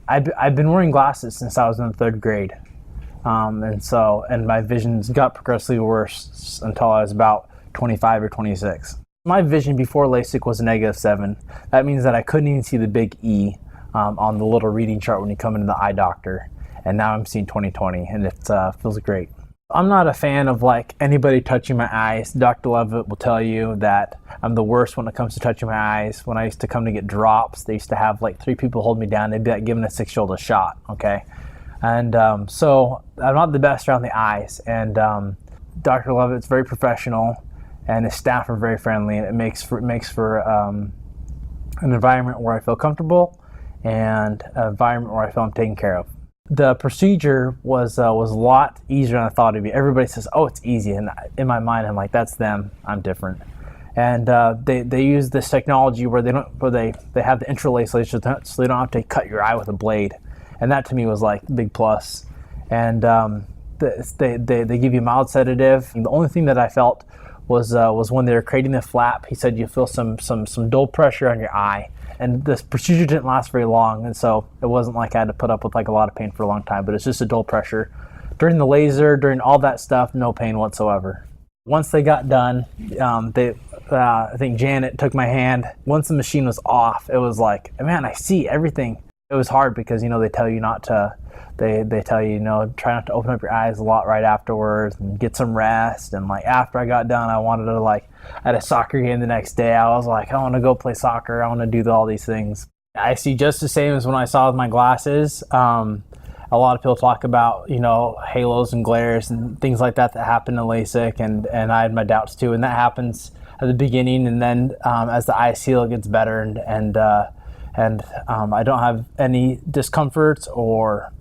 I've been wearing glasses since I was in the 3rd grade. And my visions got progressively worse until I was about 25 or 26. My vision before LASIK was -7. That means that I couldn't even see the big E on the little reading chart when you come into the eye doctor. And now I'm seeing 20/20, and it feels great. I'm not a fan of like anybody touching my eyes. Dr. Leavitt will tell you that I'm the worst when it comes to touching my eyes. When I used to come to get drops, they used to have like 3 people hold me down. They'd be like giving a 6-year-old a shot, okay? And so I'm not the best around the eyes. And Dr. Leavitt's very professional, and his staff are very friendly, and it makes for an environment where I feel comfortable and an environment where I feel I'm taken care of. The procedure was a lot easier than I thought it'd be. Everybody says, "Oh, it's easy," and in my mind, I'm like, "That's them. I'm different." And they use this technology where they have the intralace laser, so they don't have to cut your eye with a blade, and that to me was like a big plus. And they give you a mild sedative. And the only thing that I felt was when they were creating the flap. He said you feel some dull pressure on your eye. And this procedure didn't last very long, and so it wasn't like I had to put up with like a lot of pain for a long time, but it's just a dull pressure. During the laser, during all that stuff, no pain whatsoever. Once they got done, I think Janet took my hand. Once the machine was off, it was like, man, I see everything. It was hard because, they tell you not to, they tell you, try not to open up your eyes a lot right afterwards and get some rest. And like after I got done, I wanted to I had a soccer game the next day. I was like, I want to go play soccer. I want to do all these things. I see just the same as when I saw with my glasses. A lot of people talk about, halos and glares and things like that happen in LASIK, and I had my doubts too. And that happens at the beginning, and then as the eye seal, it gets better, and I don't have any discomforts or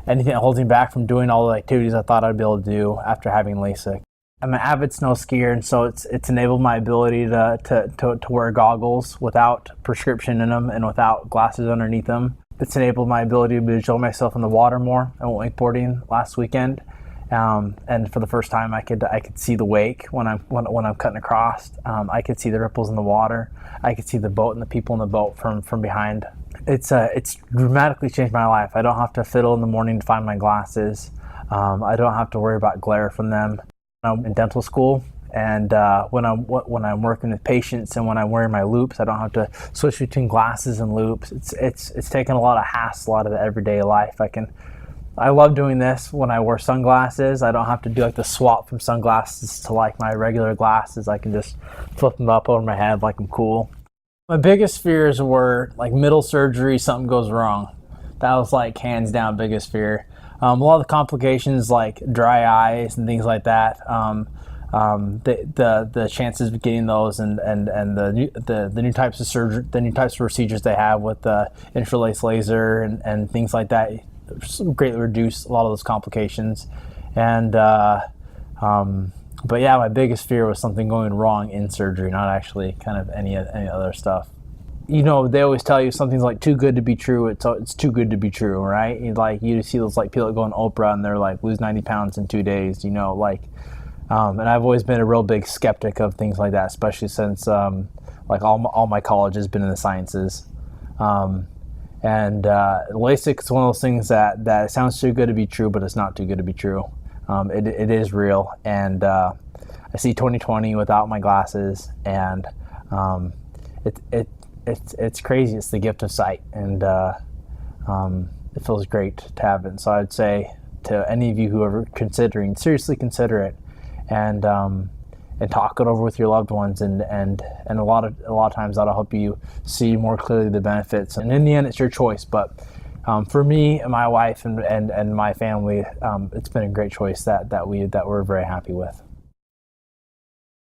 anything holding back from doing all the activities I thought I'd be able to do after having LASIK. I'm an avid snow skier, and so it's enabled my ability to wear goggles without prescription in them and without glasses underneath them. It's enabled my ability to enjoy myself in the water more. I went wakeboarding last weekend, and for the first time I could see the wake when I'm cutting across. I could see the ripples in the water. I could see the boat and the people in the boat from behind. It's dramatically changed my life. I don't have to fiddle in the morning to find my glasses. I don't have to worry about glare from them. I'm in dental school, and when I'm working with patients and when I'm wearing my loops, I don't have to switch between glasses and loops. It's taken a lot of hassle out of the everyday life. I love doing this when I wear sunglasses. I don't have to do the swap from sunglasses to my regular glasses. I can just flip them up over my head like I'm cool. My biggest fears were middle surgery, something goes wrong. That was hands down biggest fear. A lot of the complications like dry eyes and things like that, the chances of getting those and the new types of surgery, the new types of procedures they have with the intralace laser and things like that greatly reduce a lot of those complications. And but yeah, my biggest fear was something going wrong in surgery, not actually kind of any other stuff. They always tell you something's too good to be true. It's too good to be true, right? You see those people that go on Oprah and they're lose 90 pounds in 2 days, and I've always been a real big skeptic of things like that, especially since all my college has been in the sciences. And LASIK is one of those things that sounds too good to be true, but it's not too good to be true. It is real, and I see 20/20 without my glasses, and it's crazy. It's the gift of sight, and it feels great to have it. And so I'd say to any of you who are considering, seriously consider it, and talk it over with your loved ones, and a lot of times that'll help you see more clearly the benefits. And in the end, it's your choice. But for me and my wife and my family, it's been a great choice that we're very happy with.